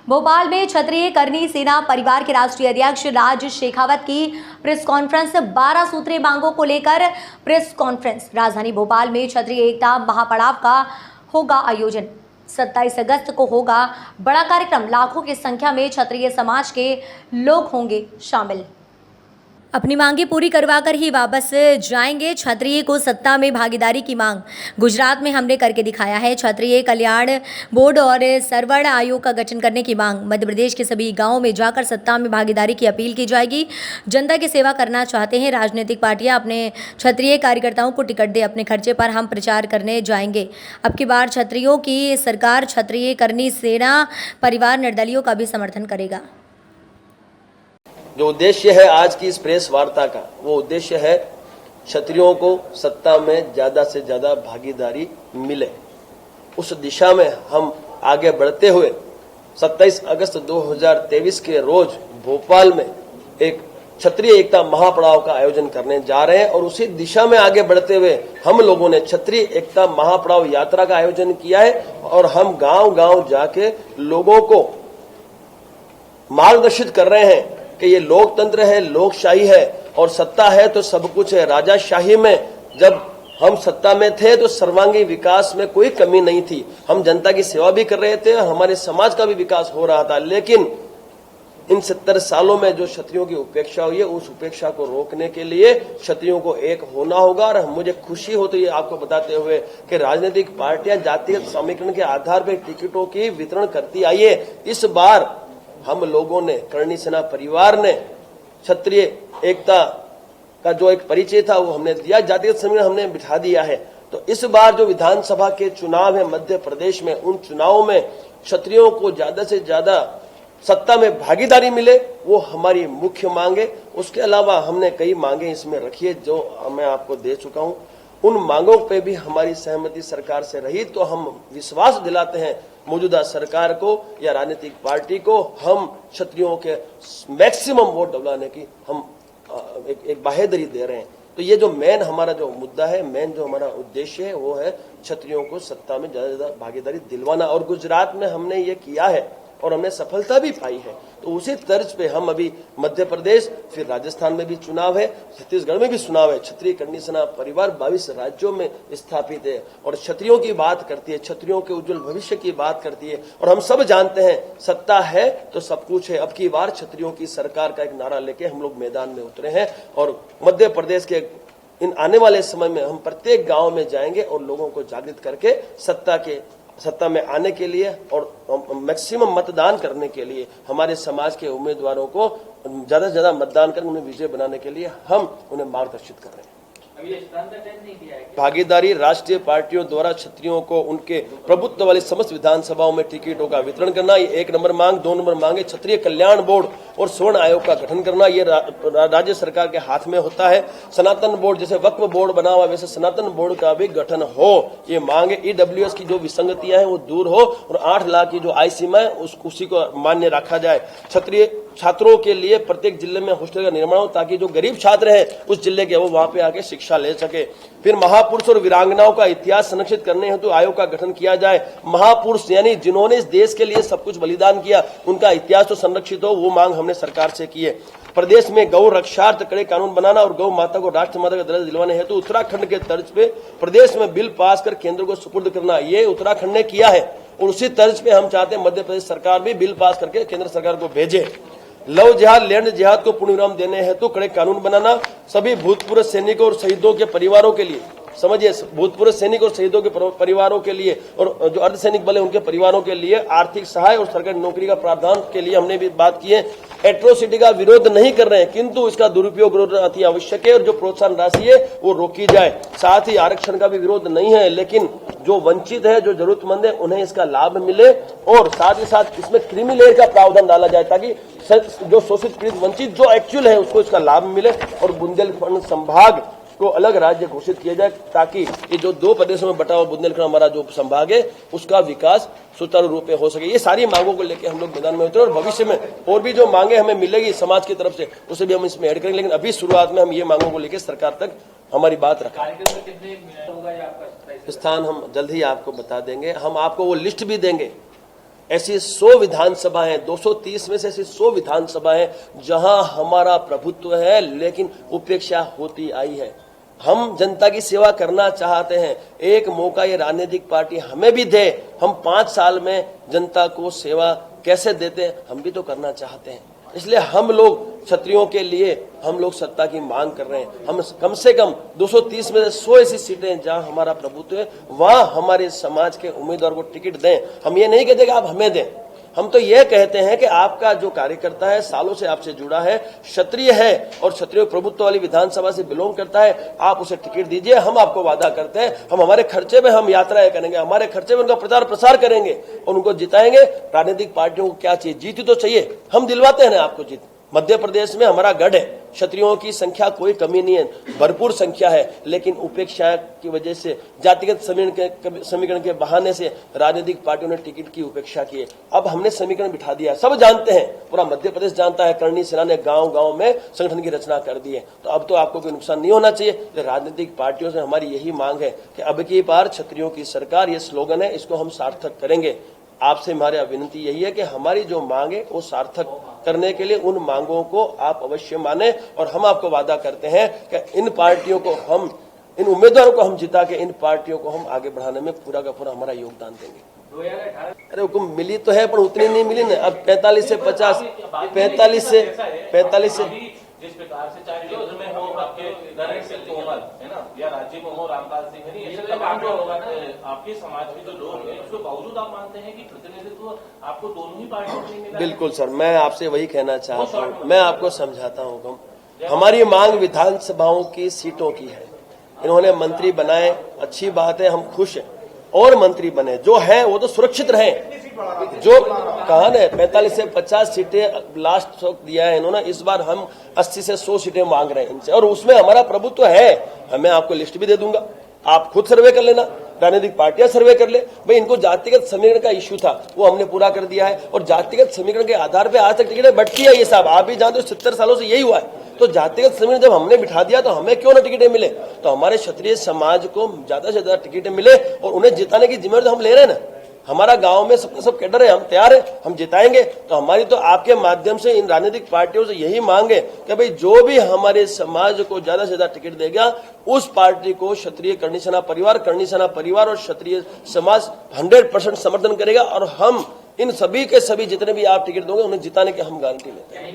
भोपाल में क्षत्रिय करनी सेना परिवार के राष्ट्रीय अध्यक्ष राज शेखावत की प्रेस कॉन्फ्रेंस 12 सूत्रीय मांगों को लेकर प्रेस कॉन्फ्रेंस। राजधानी भोपाल में क्षत्रिय एकता महापड़ाव का होगा आयोजन। 27 अगस्त को होगा बड़ा कार्यक्रम। लाखों की संख्या में क्षत्रिय समाज के लोग होंगे शामिल। अपनी मांगे पूरी करवाकर ही वापस जाएंगे। क्षत्रिय को सत्ता में भागीदारी की मांग गुजरात में हमने करके दिखाया है। क्षत्रिय कल्याण बोर्ड और सरवर्ण आयोग का गठन करने की मांग। मध्य प्रदेश के सभी गांवों में जाकर सत्ता में भागीदारी की अपील की जाएगी। जनता की सेवा करना चाहते हैं राजनीतिक पार्टियां, अपने क्षत्रिय कार्यकर्ताओं को टिकट दे, अपने खर्चे पर हम प्रचार करने जाएंगे। अब की बार क्षत्रियों की सरकार। क्षत्रिय करनी सेना परिवार निर्दलियों का भी समर्थन करेगा। जो उद्देश्य है आज की इस प्रेस वार्ता का, वो उद्देश्य है क्षत्रियों को सत्ता में ज्यादा से ज्यादा भागीदारी मिले। उस दिशा में हम आगे बढ़ते हुए 27 अगस्त 2023 के रोज भोपाल में एक क्षत्रिय एकता महापड़ाव का आयोजन करने जा रहे हैं और उसी दिशा में आगे बढ़ते हुए हम लोगों ने क्षत्रिय एकता महापड़ाव यात्रा का आयोजन किया है और हम गांव-गांव जाके लोगों को मार्गदर्शित कर रहे हैं कि ये लोकतंत्र है, लोकशाही है और सत्ता है तो सब कुछ है। राजाशाही में जब हम सत्ता में थे तो सर्वांगीण विकास में कोई कमी नहीं थी। हम जनता की सेवा भी कर रहे थे, हमारे समाज का भी विकास हो रहा था। लेकिन इन 70 सालों में जो क्षत्रियों की उपेक्षा हुई है, उस उपेक्षा को रोकने के लिए क्षत्रियों को एक होना होगा। और मुझे खुशी होती है आपको बताते हुए कि राजनीतिक पार्टियां जातिगत समीकरण के आधार पर टिकटों की वितरण करती आई है। इस बार हम लोगों ने, करनी सेना परिवार ने क्षत्रिय एकता का जो एक परिचय था वो हमने दिया, जातिगत समीकरण हमने बिठा दिया है। तो इस बार जो विधानसभा के चुनाव है मध्य प्रदेश में, उन चुनावों में क्षत्रियों को ज्यादा से ज्यादा सत्ता में भागीदारी मिले, वो हमारी मुख्य मांग है। उसके अलावा हमने कई मांगे इसमें रखी है जो मैं आपको दे चुका हूं। उन मांगों पे भी हमारी सहमति सरकार से रही तो हम विश्वास दिलाते हैं मौजूदा सरकार को या राजनीतिक पार्टी को, हम क्षत्रियों के मैक्सिमम वोट दिलाने की हम एक बाहेदरी दे रहे हैं। तो ये जो मेन हमारा जो मुद्दा है, मेन जो हमारा उद्देश्य है वो है क्षत्रियों को सत्ता में ज्यादा से ज्यादा भागीदारी दिलवाना। और गुजरात में हमने ये किया है और हमने सफलता भी पाई है। तो उसी तर्ज पे हम अभी मध्य प्रदेश, फिर राजस्थान में भी चुनाव है, छत्तीसगढ़ में भी चुनाव है। क्षत्रिय करनी सेना परिवार 22 राज्यों में स्थापित है और क्षत्रियों की बात करती है, क्षत्रियों के उज्जवल भविष्य की बात करती है। और हम सब जानते हैं सत्ता है तो सब कुछ है। अब की बार क्षत्रियों की सरकार का एक नारा लेके हम लोग मैदान में उतरे हैं और मध्य प्रदेश के इन आने वाले समय में हम प्रत्येक गांव में जाएंगे और लोगों को जागृत करके सत्ता में आने के लिए और मैक्सिमम मतदान करने के लिए, हमारे समाज के उम्मीदवारों को ज्यादा से ज्यादा मतदान कर उन्हें विजय बनाने के लिए हम उन्हें मार्गदर्शित कर रहे हैं। भागीदारी राष्ट्रीय पार्टियों द्वारा क्षत्रियों को उनके प्रभुत्व वाली समस्त विधानसभाओं में टिकटों का वितरण करना, ये 1 नंबर मांग। 2 नंबर मांग है क्षत्रिय कल्याण बोर्ड और स्वर्ण आयोग का गठन करना। ये राज्य सरकार के हाथ में होता है। सनातन बोर्ड, जैसे वक्फ बोर्ड बना हुआ वैसे सनातन बोर्ड का भी गठन हो, ये मांग है। EWS की जो विसंगतियां हैं वो दूर हो और 8 लाख की जो आय सीमा है उसी को मान्य रखा जाए। क्षत्रिय छात्रों के लिए प्रत्येक जिले में हॉस्टल का निर्माण हो ताकि जो गरीब छात्र हैं उस जिले के वो वहां पे आके शिक्षा ले सके। फिर महापुरुष और वीरांगनाओं का इतिहास संरक्षित करने हेतु आयोग का गठन किया जाए। महापुरुष यानी जिन्होंने इस देश के लिए सब कुछ बलिदान किया, उनका इतिहास तो संरक्षित हो, वो मांग हमने सरकार से की है। प्रदेश में गौ रक्षार्थ कड़े कानून बनाना और गौ माता को राष्ट्र माता का दर्जा दिलवाने हेतु उत्तराखंड के तर्ज पे प्रदेश में बिल पास कर केंद्र को सुपुर्द करना, ये उत्तराखंड ने किया है और उसी तर्ज पे हम चाहते हैं मध्य प्रदेश सरकार भी बिल पास करके केंद्र सरकार को भेजे। लव जिहाद, लैंड जिहाद को पूर्ण विराम देने हेतु कड़े कानून बनाना। सभी भूतपूर्व सैनिकों और शहीदों के परिवारों के लिए, समझिए, भूतपूर्व सैनिक और शहीदों के परिवारों के लिए और जो अर्धसैनिक बल है उनके परिवारों के लिए आर्थिक सहाय और सरकारी नौकरी का प्रावधान के लिए हमने भी बात की है। एट्रोसिटी का विरोध नहीं कर रहे हैं किंतु इसका दुरुपयोग अति आवश्यक है और जो प्रोत्साहन राशि है वो रोकी जाए। साथ ही आरक्षण का भी विरोध नहीं है, लेकिन जो वंचित है, जो जरूरतमंद है, उन्हें इसका लाभ मिले और साथ ही साथ इसमें क्रीमी लेयर का प्रावधान डाला जाए ताकि जो शोषित पीड़ित वंचित जो एक्चुअल है उसको इसका लाभ मिले और बुंदेलखंड संभाग को अलग राज्य घोषित किया जाए ताकि ये जो 2 प्रदेशों में बटा हुआ बुंदेलखंड हमारा जो संभाग है उसका विकास सुचारू रूप में हो सके। ये सारी मांगों को लेकर हम लोग मैदान में उतरे और भविष्य में और भी जो मांगे हमें मिलेगी समाज की तरफ से उसे भी हम इसमें ऐड करेंगे। लेकिन अभी शुरुआत में हम ये मांगों को लेकर सरकार तक हमारी बात रखें। स्थान हम जल्द ही आपको बता देंगे। हम आपको वो लिस्ट भी देंगे ऐसी 100 विधानसभा है, 230 में से ऐसी 100 विधानसभा है जहां हमारा प्रभुत्व है, लेकिन उपेक्षा होती आई है। हम जनता की सेवा करना चाहते हैं, एक मौका ये राजनीतिक पार्टी हमें भी दे। हम 5 साल में जनता को सेवा कैसे देते हैं, हम भी तो करना चाहते हैं। इसलिए हम लोग क्षत्रियों के लिए हम लोग सत्ता की मांग कर रहे हैं। हम कम से कम 230 में से 100 ऐसी सीटें जहां हमारा प्रभुत्व है, वहां हमारे समाज के उम्मीदवार को टिकट दें। हम ये नहीं कहते कि आप हमें दें, हम तो ये कहते हैं कि आपका जो कार्यकर्ता है, सालों से आपसे जुड़ा है, क्षत्रिय है और क्षत्रिय प्रभुत्व वाली विधानसभा से बिलोंग करता है, आप उसे टिकट दीजिए। हम आपको वादा करते हैं, हम हमारे खर्चे में हम यात्राएं करेंगे, हमारे खर्चे में उनका प्रचार प्रसार करेंगे और उनको जिताएंगे। राजनीतिक पार्टियों को क्या चाहिए? जीत तो चाहिए, हम दिलवाते हैं ना आपको जीत। मध्य प्रदेश में हमारा गढ़ है, क्षत्रियों की संख्या कोई कमी नहीं है, भरपूर संख्या है, लेकिन उपेक्षा की वजह से, जातिगत समीकरण के बहाने से राजनीतिक पार्टियों ने टिकट की उपेक्षा की है। अब हमने समीकरण बिठा दिया, सब जानते हैं, पूरा मध्य प्रदेश जानता है, करणी सेना ने गांव गांव में संगठन की रचना कर दी है। तो अब तो आपको कोई नुकसान नहीं होना चाहिए। राजनीतिक पार्टियों से हमारी यही मांग है कि अब की बार क्षत्रियों की सरकार, ये स्लोगन है, इसको हम सार्थक करेंगे। आपसे हमारी विनती यही है कि हमारी जो मांग है वो सार्थक करने के लिए उन मांगों को आप अवश्य माने और हम आपको वादा करते हैं कि इन पार्टियों को हम, इन उम्मीदवारों को हम जिता के इन पार्टियों को हम आगे बढ़ाने में पूरा का पूरा हमारा योगदान देंगे। अरे हुकुम मिली तो है पर उतनी नहीं मिली ना। अब 45 से 50, 45 से जिस प्रकार से चाहे केंद्र में हो आपके नरेंद्र सिंह तोमर है ना, या राज्य में हो रामपाल सिंह, ये सब आपको होगा ना। आपके समाज के जो लोग हैं उसके बावजूद आप मानते हैं कि प्रतिनिधित्व आपको दोनों ही पार्टियों में मिला? बिल्कुल सर, मैं आपसे वही कहना चाहता हूँ, मैं आपको समझाता हूँ। हमारी मांग विधानसभाओं की सीटों की है। इन्होंने मंत्री बनाए, अच्छी बात है, हम खुश हैं, और मंत्री बने जो है वो तो सुरक्षित रहे। जो कहा ना 45 से 50 सीटें लास्ट वक्त दिया है इन्होंने, इस बार हम 80 से 100 सीटें मांग रहे हैं इनसे, और उसमें हमारा प्रभुत्व है। मैं आपको लिस्ट भी दे दूंगा, आप खुद सर्वे कर लेना, राजनीतिक पार्टियां सर्वे कर ले। भाई इनको जातिगत समीकरण का इश्यू था, वो हमने पूरा कर दिया है, और जातिगत समीकरण के आधार पे आज तक टिकटें बढ़ती है। ये साहब आप भी जानते हो, 70 सालों से यही हुआ है। तो जातिगत समीकरण जब हमने बिठा दिया तो हमें क्यों ना टिकटें मिले? तो हमारे क्षत्रिय समाज को ज्यादा से ज्यादा टिकटें मिले और उन्हें जिताने की जिम्मेदारी हम ले रहे हैं ना। हमारा गांव में सब कैडर है, हम तैयार है, हम जिताएंगे। तो हमारी तो आपके माध्यम से इन राजनीतिक पार्टियों से यही मांग है कि भाई जो भी हमारे समाज को ज्यादा से ज्यादा टिकट देगा उस पार्टी को क्षत्रिय करणी सेना परिवार और क्षत्रिय समाज 100% समर्थन करेगा, और हम इन सभी के सभी जितने भी आप टिकट दोगे उन्हें जिताने की हम गारंटी लेते हैं।